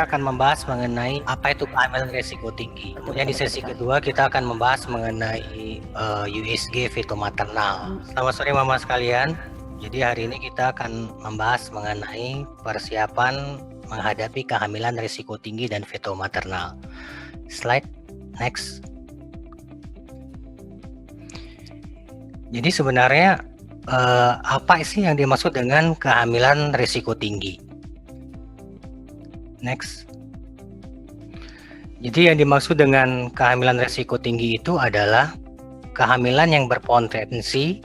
saya akan membahas mengenai apa itu kehamilan risiko tinggi. Kemudian di sesi kedua kita akan membahas mengenai USG feto maternal. Selamat sore mama sekalian. Jadi hari ini kita akan membahas mengenai persiapan menghadapi kehamilan risiko tinggi dan feto maternal. Slide next. Jadi sebenarnya apa sih yang dimaksud dengan kehamilan risiko tinggi? Next. Jadi yang dimaksud dengan kehamilan risiko tinggi itu adalah kehamilan yang berpotensi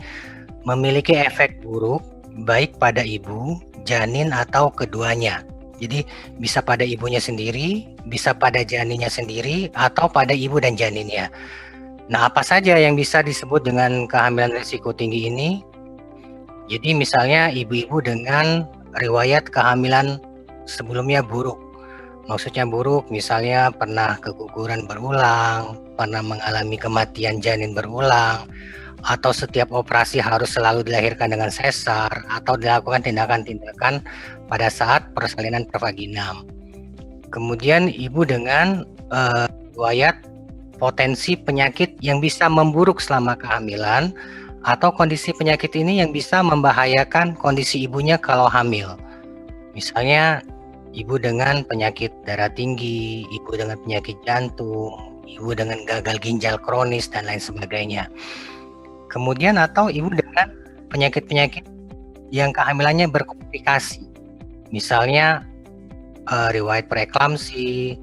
memiliki efek buruk baik pada ibu, janin atau keduanya. Jadi bisa pada ibunya sendiri, bisa pada janinnya sendiri, atau pada ibu dan janinnya. Nah, apa saja yang bisa disebut dengan kehamilan risiko tinggi ini? Jadi misalnya ibu-ibu dengan riwayat kehamilan sebelumnya buruk. Maksudnya buruk, misalnya pernah keguguran berulang, pernah mengalami kematian janin berulang, atau setiap operasi harus selalu dilahirkan dengan sesar, atau dilakukan tindakan-tindakan pada saat persalinan pervaginam. Kemudian ibu dengan riwayat potensi penyakit yang bisa memburuk selama kehamilan, atau kondisi penyakit ini yang bisa membahayakan kondisi ibunya kalau hamil. Misalnya ibu dengan penyakit darah tinggi, ibu dengan penyakit jantung, ibu dengan gagal ginjal kronis, dan lain sebagainya. Kemudian atau ibu dengan penyakit-penyakit yang kehamilannya berkomplikasi. Misalnya riwayat preeklamsi,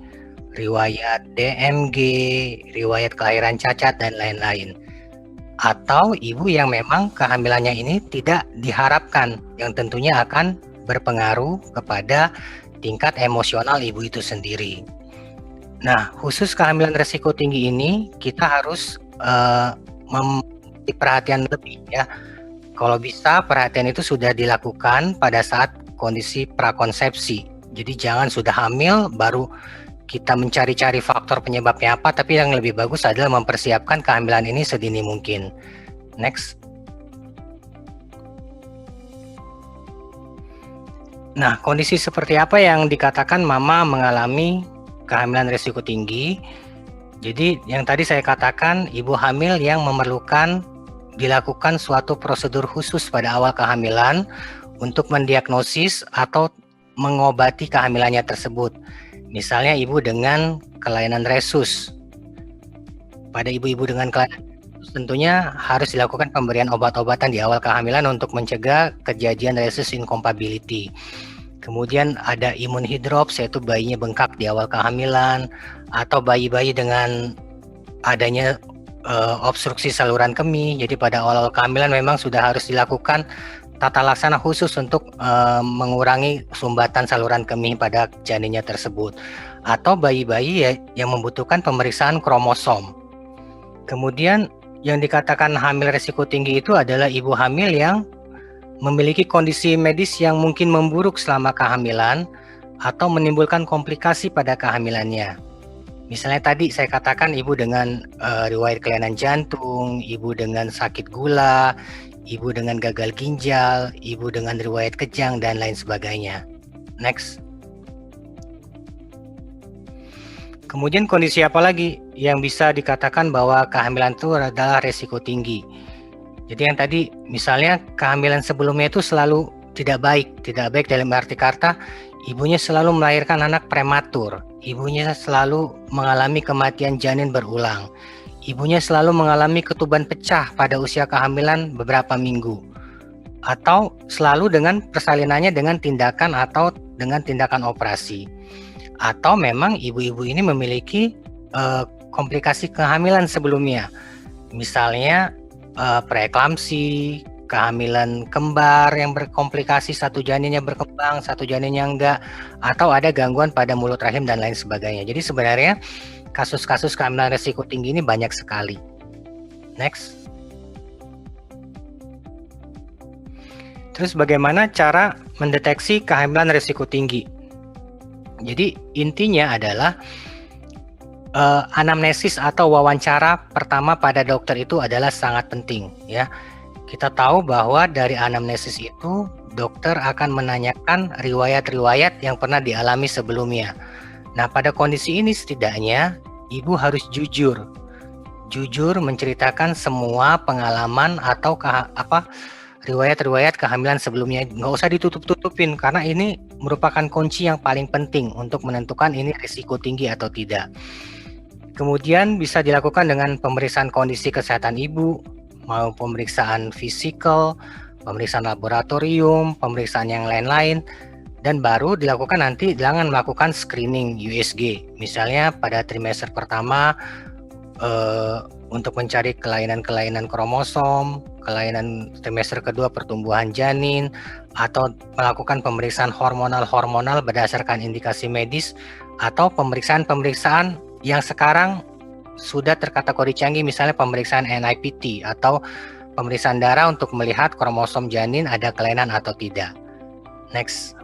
riwayat DMG, riwayat kelahiran cacat, dan lain-lain. Atau ibu yang memang kehamilannya ini tidak diharapkan, yang tentunya akan berpengaruh kepada tingkat emosional ibu itu sendiri. Nah, khusus kehamilan risiko tinggi ini kita harus memberi perhatian lebih ya. Kalau bisa perhatian itu sudah dilakukan pada saat kondisi prakonsepsi. Jadi jangan sudah hamil baru kita mencari-cari faktor penyebabnya apa, tapi yang lebih bagus adalah mempersiapkan kehamilan ini sedini mungkin. Next. Nah, kondisi seperti apa yang dikatakan mama mengalami kehamilan risiko tinggi? Jadi yang tadi saya katakan ibu hamil yang memerlukan dilakukan suatu prosedur khusus pada awal kehamilan untuk mendiagnosis atau mengobati kehamilannya tersebut. Misalnya ibu dengan kelainan resus. Pada ibu-ibu dengan kelainan resus tentunya harus dilakukan pemberian obat-obatan di awal kehamilan untuk mencegah kejadian resus incompatibility. Kemudian ada imun hidrops, yaitu bayinya bengkak di awal kehamilan, atau bayi-bayi dengan adanya obstruksi saluran kemih. Jadi pada awal kehamilan memang sudah harus dilakukan tata laksana khusus untuk mengurangi sumbatan saluran kemih pada janinnya tersebut. Atau bayi-bayi yang membutuhkan pemeriksaan kromosom. Kemudian yang dikatakan hamil risiko tinggi itu adalah ibu hamil yang memiliki kondisi medis yang mungkin memburuk selama kehamilan atau menimbulkan komplikasi pada kehamilannya. Misalnya tadi saya katakan ibu dengan riwayat kelainan jantung, ibu dengan sakit gula, ibu dengan gagal ginjal, ibu dengan riwayat kejang, dan lain sebagainya. Next. Kemudian kondisi apa lagi yang bisa dikatakan bahwa kehamilan itu adalah risiko tinggi? Jadi yang tadi misalnya kehamilan sebelumnya itu selalu tidak baik dalam arti kata ibunya selalu melahirkan anak prematur, ibunya selalu mengalami kematian janin berulang, ibunya selalu mengalami ketuban pecah pada usia kehamilan beberapa minggu, atau selalu dengan persalinannya dengan tindakan atau dengan tindakan operasi, atau memang ibu-ibu ini memiliki komplikasi kehamilan sebelumnya, misalnya preeklamsi, kehamilan kembar yang berkomplikasi, satu janinnya berkembang, satu janinnya enggak, atau ada gangguan pada mulut rahim dan lain sebagainya. Jadi sebenarnya kasus-kasus kehamilan risiko tinggi ini banyak sekali. Next. Terus bagaimana cara mendeteksi kehamilan risiko tinggi? Jadi intinya adalah anamnesis atau wawancara pertama pada dokter itu adalah sangat penting ya. Kita tahu bahwa dari anamnesis itu dokter akan menanyakan riwayat-riwayat yang pernah dialami sebelumnya. Nah, pada kondisi ini setidaknya ibu harus jujur menceritakan semua pengalaman atau riwayat-riwayat kehamilan sebelumnya. Nggak usah ditutup-tutupin, karena ini merupakan kunci yang paling penting untuk menentukan ini risiko tinggi atau tidak. Kemudian bisa dilakukan dengan pemeriksaan kondisi kesehatan ibu, mau pemeriksaan fisikal, pemeriksaan laboratorium, pemeriksaan yang lain-lain, dan baru dilakukan nanti dengan melakukan screening USG. Misalnya pada trimester pertama untuk mencari kelainan-kelainan kromosom, kelainan trimester kedua pertumbuhan janin, atau melakukan pemeriksaan hormonal berdasarkan indikasi medis, atau pemeriksaan-pemeriksaan yang sekarang sudah terkategori canggih, misalnya pemeriksaan NIPT atau pemeriksaan darah untuk melihat kromosom janin ada kelainan atau tidak. Next.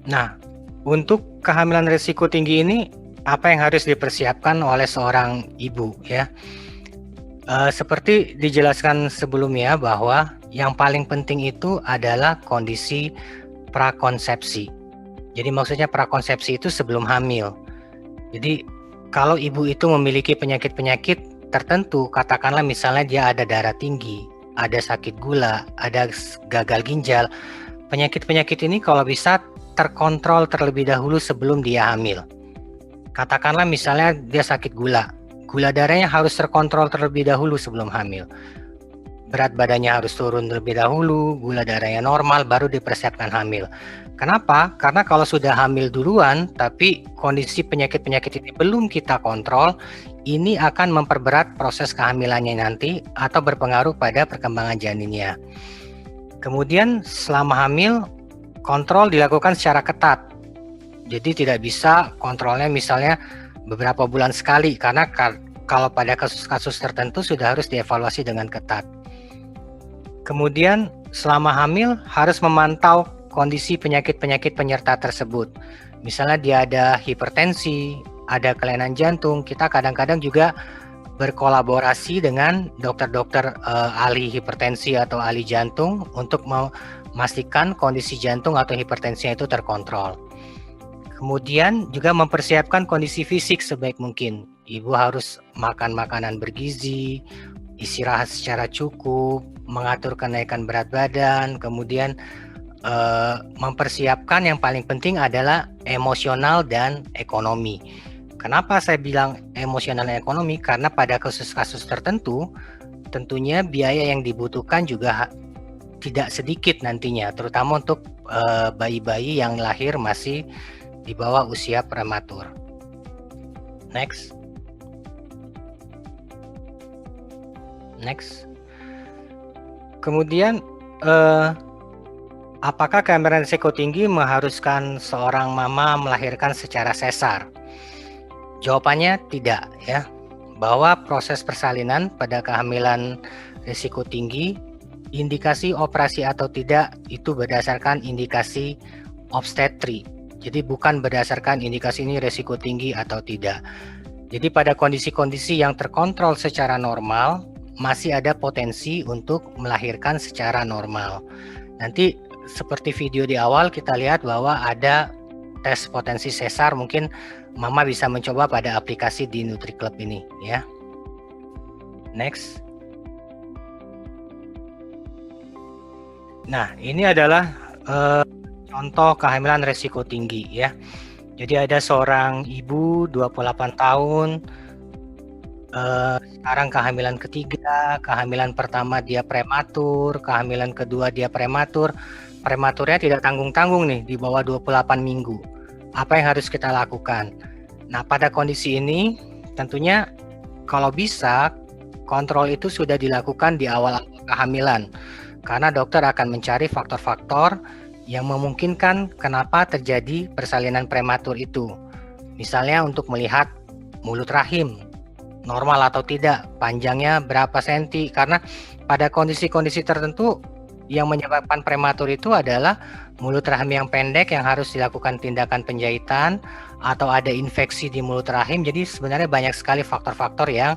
Nah, untuk kehamilan risiko tinggi ini, apa yang harus dipersiapkan oleh seorang ibu ya? Seperti dijelaskan sebelumnya bahwa yang paling penting itu adalah kondisi prakonsepsi. Jadi maksudnya prakonsepsi itu sebelum hamil. Jadi kalau ibu itu memiliki penyakit-penyakit tertentu, katakanlah misalnya dia ada darah tinggi, ada sakit gula, ada gagal ginjal, penyakit-penyakit ini kalau bisa terkontrol terlebih dahulu sebelum dia hamil. Katakanlah misalnya dia sakit gula darahnya harus terkontrol terlebih dahulu sebelum hamil. Berat badannya harus turun terlebih dahulu, gula darahnya normal, baru dipersiapkan hamil. Kenapa? Karena kalau sudah hamil duluan, tapi kondisi penyakit-penyakit ini belum kita kontrol, ini akan memperberat proses kehamilannya nanti atau berpengaruh pada perkembangan janinnya. Kemudian selama hamil, kontrol dilakukan secara ketat. Jadi tidak bisa kontrolnya misalnya beberapa bulan sekali, karena kalau pada kasus-kasus tertentu sudah harus dievaluasi dengan ketat. Kemudian selama hamil harus memantau kondisi penyakit-penyakit penyerta tersebut. Misalnya dia ada hipertensi, ada kelainan jantung, kita kadang-kadang juga berkolaborasi dengan dokter-dokter ahli hipertensi atau ahli jantung untuk memastikan kondisi jantung atau hipertensinya itu terkontrol. Kemudian juga mempersiapkan kondisi fisik sebaik mungkin. Ibu harus makan makanan bergizi, istirahat secara cukup, mengatur kenaikan berat badan, kemudian mempersiapkan yang paling penting adalah emosional dan ekonomi. Kenapa saya bilang emosional dan ekonomi? Karena pada kasus-kasus tertentu, tentunya biaya yang dibutuhkan juga tidak sedikit nantinya, terutama untuk bayi-bayi yang lahir masih di bawah usia prematur. Next. Kemudian apakah kehamilan risiko tinggi mengharuskan seorang mama melahirkan secara sesar? Jawabannya tidak ya. Bahwa proses persalinan pada kehamilan risiko tinggi, indikasi operasi atau tidak itu berdasarkan indikasi obstetri. Jadi bukan berdasarkan indikasi ini risiko tinggi atau tidak. Jadi pada kondisi-kondisi yang terkontrol secara normal, masih ada potensi untuk melahirkan secara normal. Nanti seperti video di awal kita lihat bahwa ada tes potensi sesar, mungkin mama bisa mencoba pada aplikasi di NutriClub ini ya. Next. Nah, ini adalah contoh kehamilan risiko tinggi ya. Jadi ada seorang ibu 28 tahun, sekarang kehamilan ketiga, kehamilan pertama dia prematur, kehamilan kedua dia prematur. Prematurnya tidak tanggung-tanggung nih, di bawah 28 minggu. Apa yang harus kita lakukan? Nah, pada kondisi ini tentunya kalau bisa kontrol itu sudah dilakukan di awal kehamilan. Karena dokter akan mencari faktor-faktor yang memungkinkan kenapa terjadi persalinan prematur itu. Misalnya untuk melihat mulut rahim normal atau tidak, panjangnya berapa senti, karena pada kondisi-kondisi tertentu yang menyebabkan prematur itu adalah mulut rahim yang pendek yang harus dilakukan tindakan penjahitan atau ada infeksi di mulut rahim. Jadi sebenarnya banyak sekali faktor-faktor yang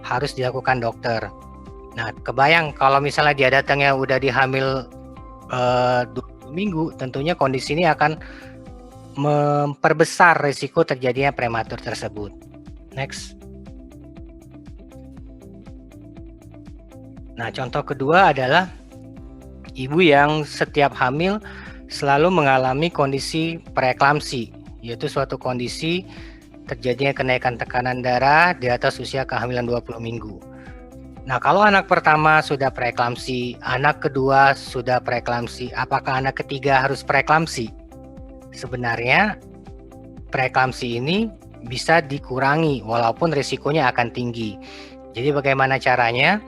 harus dilakukan dokter. Nah, kebayang kalau misalnya dia datangnya udah di hamil 20 minggu, tentunya kondisi ini akan memperbesar risiko terjadinya prematur tersebut. Next. Nah, contoh kedua adalah ibu yang setiap hamil selalu mengalami kondisi preeklamsi, yaitu suatu kondisi terjadinya kenaikan tekanan darah di atas usia kehamilan 20 minggu. Nah, kalau anak pertama sudah preeklamsi, anak kedua sudah preeklamsi, apakah anak ketiga harus preeklamsi? Sebenarnya preeklamsi ini bisa dikurangi walaupun risikonya akan tinggi. Jadi bagaimana caranya?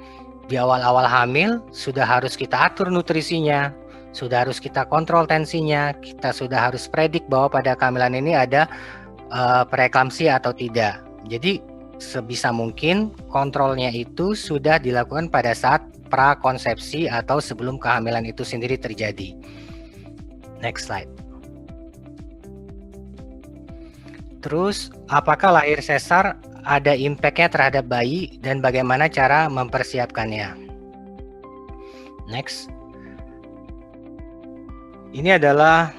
Di awal-awal hamil sudah harus kita atur nutrisinya, sudah harus kita kontrol tensinya, kita sudah harus predik bahwa pada kehamilan ini ada preeklamsi atau tidak. Jadi sebisa mungkin kontrolnya itu sudah dilakukan pada saat prakonsepsi atau sebelum kehamilan itu sendiri terjadi. Next slide. Terus, apakah lahir sesar ada impact-nya terhadap bayi dan bagaimana cara mempersiapkannya? Next. Ini adalah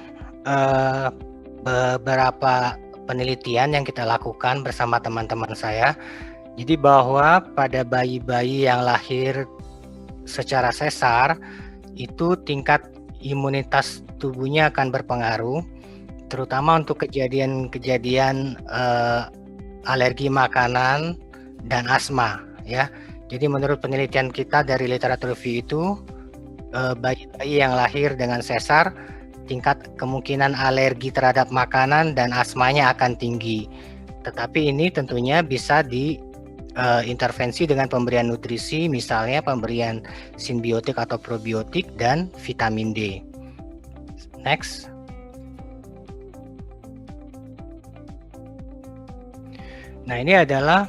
beberapa penelitian yang kita lakukan bersama teman-teman saya. Jadi bahwa pada bayi-bayi yang lahir secara sesar, itu tingkat imunitas tubuhnya akan berpengaruh, terutama untuk kejadian-kejadian alergi makanan dan asma, ya. Jadi menurut penelitian kita dari literatur review itu, bayi-bayi yang lahir dengan sesar, tingkat kemungkinan alergi terhadap makanan dan asmanya akan tinggi. Tetapi ini tentunya bisa diintervensi dengan pemberian nutrisi, misalnya pemberian simbiotik atau probiotik dan vitamin D. Next. Nah, ini adalah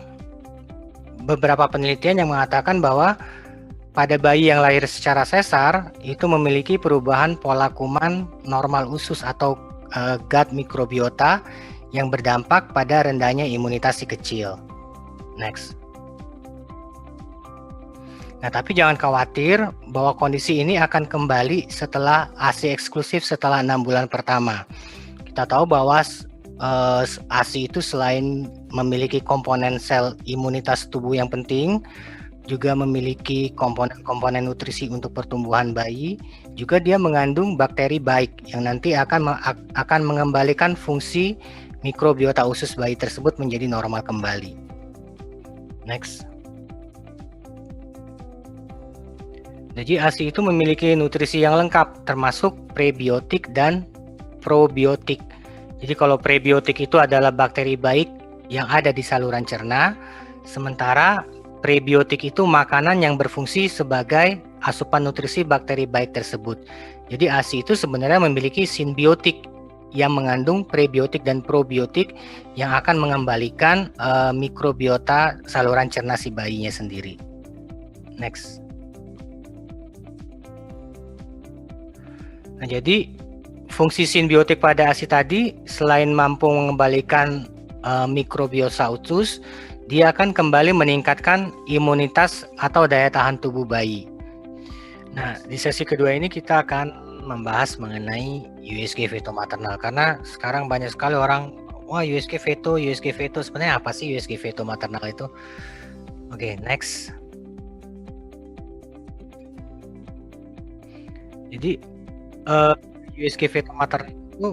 beberapa penelitian yang mengatakan bahwa pada bayi yang lahir secara sesar itu memiliki perubahan pola kuman normal usus atau gut mikrobiota yang berdampak pada rendahnya imunitas si kecil. Next. Nah, tapi jangan khawatir bahwa kondisi ini akan kembali setelah ASI eksklusif setelah 6 bulan pertama. Kita tahu bahwa ASI itu selain memiliki komponen sel imunitas tubuh yang penting, juga memiliki komponen-komponen nutrisi untuk pertumbuhan bayi, juga dia mengandung bakteri baik yang nanti akan mengembalikan fungsi mikrobiota usus bayi tersebut menjadi normal kembali. Next. Jadi ASI itu memiliki nutrisi yang lengkap termasuk prebiotik dan probiotik. Jadi kalau prebiotik itu adalah bakteri baik yang ada di saluran cerna, sementara prebiotik itu makanan yang berfungsi sebagai asupan nutrisi bakteri baik tersebut. Jadi ASI itu sebenarnya memiliki simbiotik yang mengandung prebiotik dan probiotik yang akan mengembalikan mikrobiota saluran cerna si bayinya sendiri. Next. Nah, jadi fungsi simbiotik pada ASI tadi selain mampu mengembalikan mikrobiota usus, dia akan kembali meningkatkan imunitas atau daya tahan tubuh bayi. Nah, di sesi kedua ini kita akan membahas mengenai USG veto maternal, karena sekarang banyak sekali orang, wah USG veto, sebenarnya apa sih USG veto maternal itu? Oke, next. Jadi USG veto maternal itu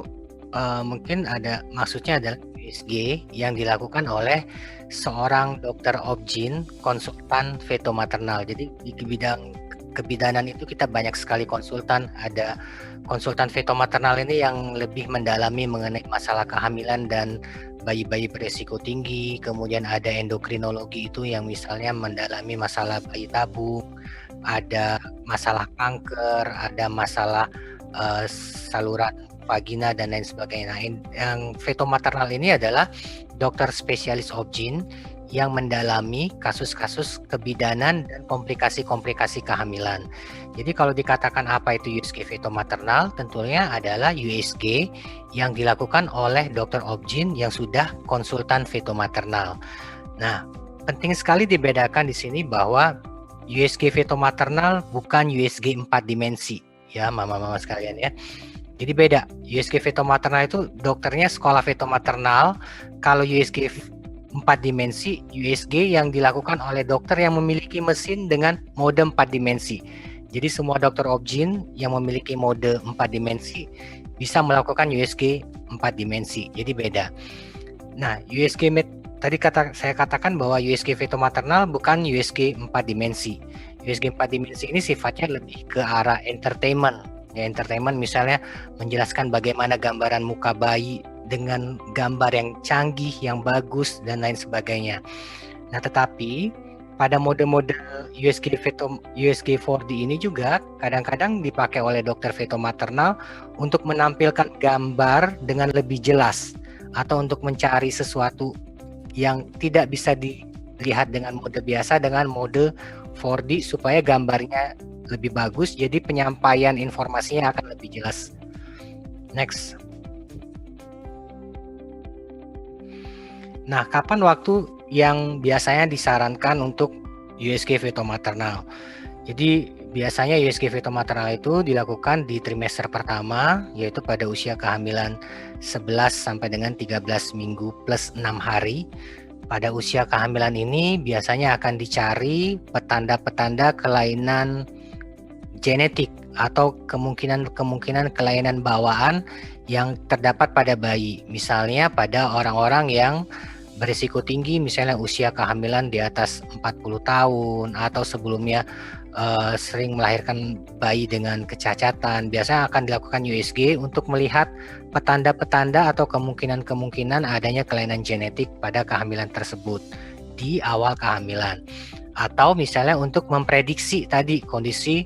mungkin ada maksudnya adalah USG yang dilakukan oleh seorang dokter obgyn konsultan veto maternal. Jadi di bidang kebidanan itu kita banyak sekali konsultan. Ada konsultan veto maternal ini yang lebih mendalami mengenai masalah kehamilan dan bayi-bayi beresiko tinggi. Kemudian ada endokrinologi itu yang misalnya mendalami masalah bayi tabung, ada masalah kanker, ada masalah saluran vagina dan lain sebagainya. Nah, yang veto maternal ini adalah dokter spesialis obgyn yang mendalami kasus-kasus kebidanan dan komplikasi-komplikasi kehamilan. Jadi kalau dikatakan apa itu USG veto maternal, tentunya adalah USG yang dilakukan oleh dokter obgyn yang sudah konsultan veto maternal. Nah, penting sekali dibedakan di sini bahwa USG fetomaternal bukan USG 4 dimensi ya mama-mama sekalian ya. Jadi beda. USG fetomaternal itu dokternya sekolah fetomaternal. Kalau USG 4 dimensi, USG yang dilakukan oleh dokter yang memiliki mesin dengan mode 4 dimensi. Jadi semua dokter obgyn yang memiliki mode 4 dimensi bisa melakukan USG 4 dimensi. Jadi beda. Nah, tadi saya katakan bahwa USG fetomaternal bukan USG 4 dimensi. USG 4 dimensi ini sifatnya lebih ke arah entertainment. Ya, entertainment misalnya menjelaskan bagaimana gambaran muka bayi dengan gambar yang canggih, yang bagus, dan lain sebagainya. Nah, tetapi pada mode-mode USG 4D ini juga kadang-kadang dipakai oleh dokter fetomaternal untuk menampilkan gambar dengan lebih jelas atau untuk mencari sesuatu yang tidak bisa dilihat dengan mode biasa dengan mode 4D supaya gambarnya lebih bagus, jadi penyampaian informasinya akan lebih jelas. Next. Nah, kapan waktu yang biasanya disarankan untuk USG fetomaternal? Jadi biasanya USG fetomaternal itu dilakukan di trimester pertama, yaitu pada usia kehamilan 11 sampai dengan 13 minggu plus 6 hari. Pada usia kehamilan ini biasanya akan dicari petanda-petanda kelainan genetik atau kemungkinan kelainan bawaan yang terdapat pada bayi. Misalnya pada orang-orang yang berisiko tinggi, misalnya usia kehamilan di atas 40 tahun atau sebelumnya sering melahirkan bayi dengan kecacatan. Biasanya akan dilakukan USG untuk melihat petanda-petanda atau kemungkinan adanya kelainan genetik pada kehamilan tersebut di awal kehamilan. Atau misalnya untuk memprediksi tadi kondisi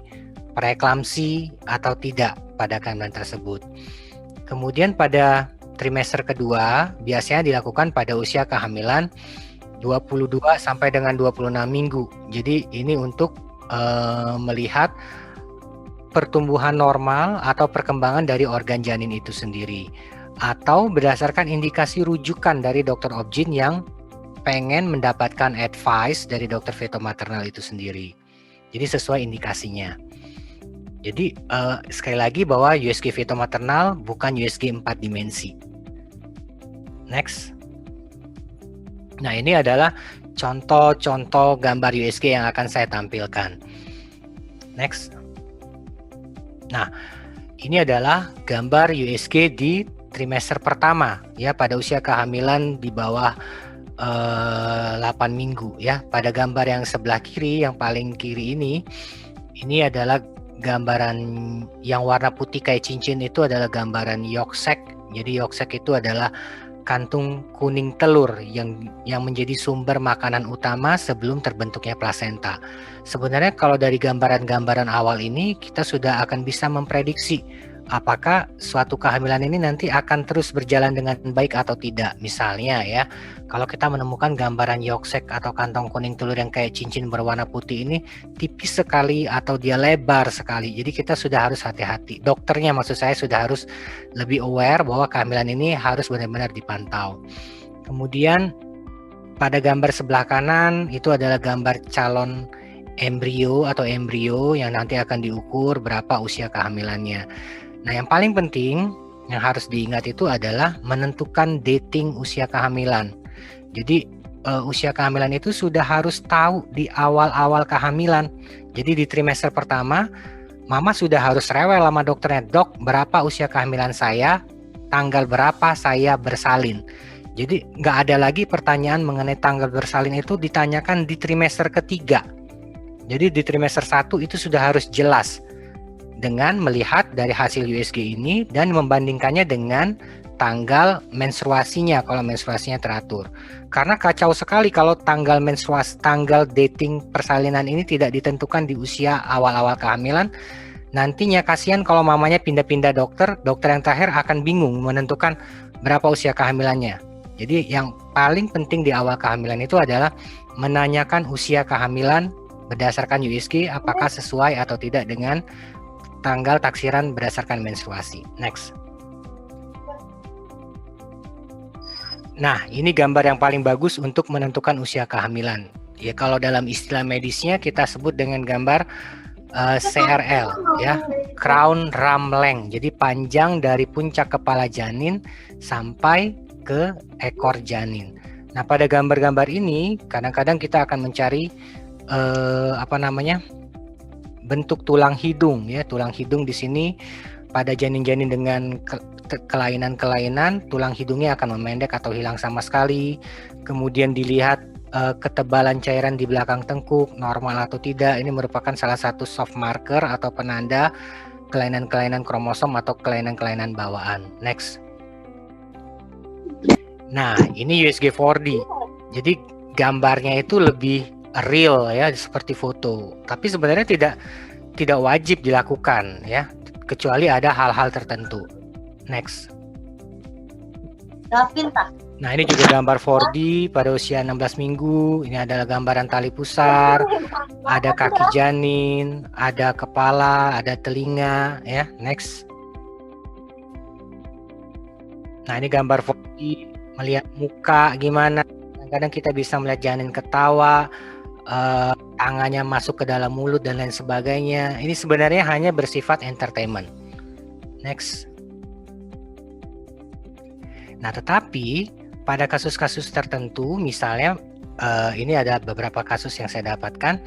preeklamsi atau tidak pada kehamilan tersebut. Kemudian pada trimester kedua biasanya dilakukan pada usia kehamilan 22 sampai dengan 26 minggu. Jadi ini untuk melihat pertumbuhan normal atau perkembangan dari organ janin itu sendiri, atau berdasarkan indikasi rujukan dari dokter obgyn yang pengen mendapatkan advice dari dokter fetomaternal itu sendiri. Jadi sesuai indikasinya. Jadi sekali lagi bahwa USG fetomaternal bukan USG 4 dimensi. Next. Nah, ini adalah contoh-contoh gambar USG yang akan saya tampilkan. Next. Nah, ini adalah gambar USG di trimester pertama ya, pada usia kehamilan di bawah 8 minggu ya. Pada gambar yang sebelah kiri, yang paling kiri ini adalah gambaran yang warna putih kayak cincin, itu adalah gambaran yolk sac. Jadi yolk sac itu adalah kantung kuning telur yang menjadi sumber makanan utama sebelum terbentuknya plasenta. Sebenarnya kalau dari gambaran-gambaran awal ini kita sudah akan bisa memprediksi apakah suatu kehamilan ini nanti akan terus berjalan dengan baik atau tidak. Misalnya ya, kalau kita menemukan gambaran yolk sac atau kantong kuning telur yang kayak cincin berwarna putih ini tipis sekali atau dia lebar sekali, jadi kita sudah harus hati-hati. Dokternya maksud saya sudah harus lebih aware bahwa kehamilan ini harus benar-benar dipantau. Kemudian pada gambar sebelah kanan itu adalah gambar calon embrio atau embrio yang nanti akan diukur berapa usia kehamilannya. Nah, yang paling penting yang harus diingat itu adalah menentukan dating usia kehamilan. Jadi usia kehamilan itu sudah harus tahu di awal-awal kehamilan. Jadi di trimester pertama, mama sudah harus rewel sama dokternya, dok berapa usia kehamilan saya, tanggal berapa saya bersalin. Jadi nggak ada lagi pertanyaan mengenai tanggal bersalin itu ditanyakan di trimester ketiga. Jadi di trimester 1 itu sudah harus jelas dengan melihat dari hasil USG ini dan membandingkannya dengan tanggal menstruasinya kalau menstruasinya teratur. Karena kacau sekali kalau tanggal dating persalinan ini tidak ditentukan di usia awal-awal kehamilan. Nantinya kasihan kalau mamanya pindah-pindah dokter yang terakhir akan bingung menentukan berapa usia kehamilannya. Jadi yang paling penting di awal kehamilan itu adalah menanyakan usia kehamilan berdasarkan USG apakah sesuai atau tidak dengan tanggal taksiran berdasarkan menstruasi. Next. Nah, ini gambar yang paling bagus untuk menentukan usia kehamilan. Ya, kalau dalam istilah medisnya kita sebut dengan gambar CRL, ya, crown ram length. Jadi panjang dari puncak kepala janin sampai ke ekor janin. Nah, pada gambar-gambar ini kadang-kadang kita akan mencari bentuk tulang hidung, ya. Tulang hidung di sini pada janin-janin dengan kelainan-kelainan, tulang hidungnya akan memendek atau hilang sama sekali. Kemudian dilihat ketebalan cairan di belakang tengkuk normal atau tidak. Ini merupakan salah satu soft marker atau penanda kelainan-kelainan kromosom atau kelainan-kelainan bawaan. Next. Nah, ini USG 4D. Jadi gambarnya itu lebih real, ya, seperti foto. Tapi sebenarnya tidak wajib dilakukan, ya, kecuali ada hal-hal tertentu. Next. Nah, ini juga gambar 4D pada usia 16 minggu. Ini adalah gambaran tali pusar, ada kaki janin, ada kepala, ada telinga, ya. Next. Nah, ini gambar 4D, melihat muka gimana. Kadang-kadang kita bisa melihat janin ketawa, tangannya masuk ke dalam mulut dan lain sebagainya. Ini sebenarnya hanya bersifat entertainment. Next. Nah, tetapi pada kasus-kasus tertentu, misalnya ini ada beberapa kasus yang saya dapatkan,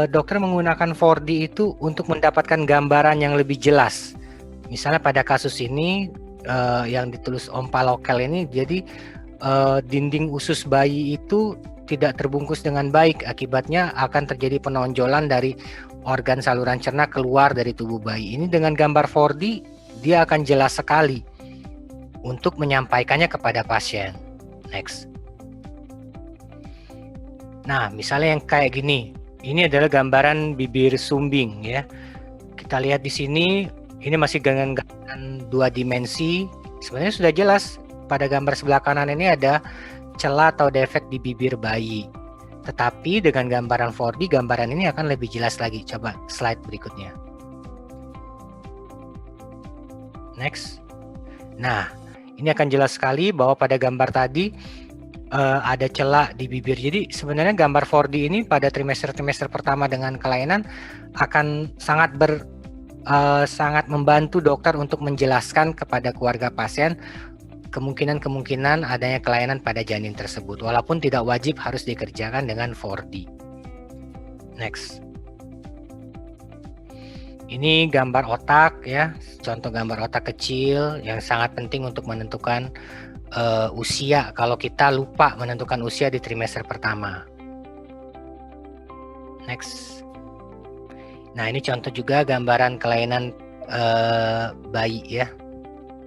dokter menggunakan 4D itu untuk mendapatkan gambaran yang lebih jelas. Misalnya pada kasus ini yang ditulis Om Palokel ini, jadi dinding usus bayi itu tidak terbungkus dengan baik, akibatnya akan terjadi penonjolan dari organ saluran cerna keluar dari tubuh bayi. Ini dengan gambar 4D dia akan jelas sekali untuk menyampaikannya kepada pasien. Next. Nah, misalnya yang kayak gini, ini adalah gambaran bibir sumbing, ya. Kita lihat di sini, ini masih dengan gambaran 2 dimensi. Sebenarnya sudah jelas pada gambar sebelah kanan ini ada celah atau defek di bibir bayi. Tetapi dengan gambaran 4D, gambaran ini akan lebih jelas lagi. Coba slide berikutnya. Next. Nah, ini akan jelas sekali bahwa pada gambar tadi ada celah di bibir. Jadi sebenarnya gambar 4D ini pada trimester-trimester pertama dengan kelainan akan sangat membantu dokter untuk menjelaskan kepada keluarga pasien kemungkinan adanya kelainan pada janin tersebut, walaupun tidak wajib harus dikerjakan dengan 4D. Next. Ini gambar otak, ya, contoh gambar otak kecil yang sangat penting untuk menentukan usia kalau kita lupa menentukan usia di trimester pertama. Next. Nah, ini contoh juga gambaran kelainan bayi, ya.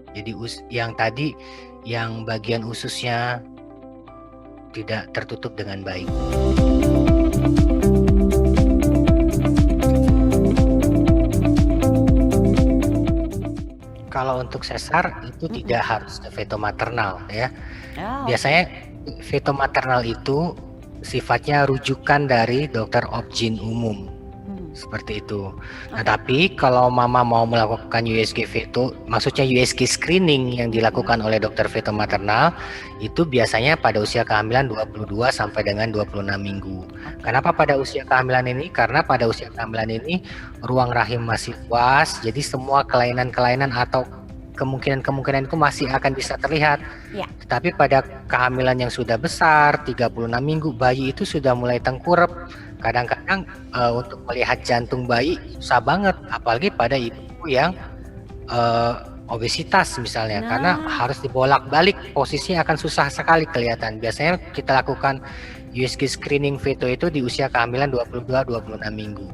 Jadi yang tadi yang bagian ususnya tidak tertutup dengan baik. Kalau untuk sesar itu tidak harus feto maternal, ya. Biasanya feto maternal itu sifatnya rujukan dari dokter obgyn umum. Seperti itu. Nah, tapi kalau mama mau melakukan USG feto, maksudnya USG screening yang dilakukan oleh dokter feto maternal, itu biasanya pada usia kehamilan 22 sampai dengan 26 minggu. Kenapa pada usia kehamilan ini? Karena pada usia kehamilan ini ruang rahim masih luas, jadi semua kelainan-kelainan atau kemungkinan-kemungkinan itu masih akan bisa terlihat. Ya. Tetapi pada kehamilan yang sudah besar, 36 minggu, bayi itu sudah mulai tengkurap. Kadang-kadang untuk melihat jantung bayi susah banget, apalagi pada ibu yang obesitas misalnya, karena harus dibolak-balik, posisinya akan susah sekali kelihatan. Biasanya kita lakukan USG screening feto itu di usia kehamilan 22-26 minggu.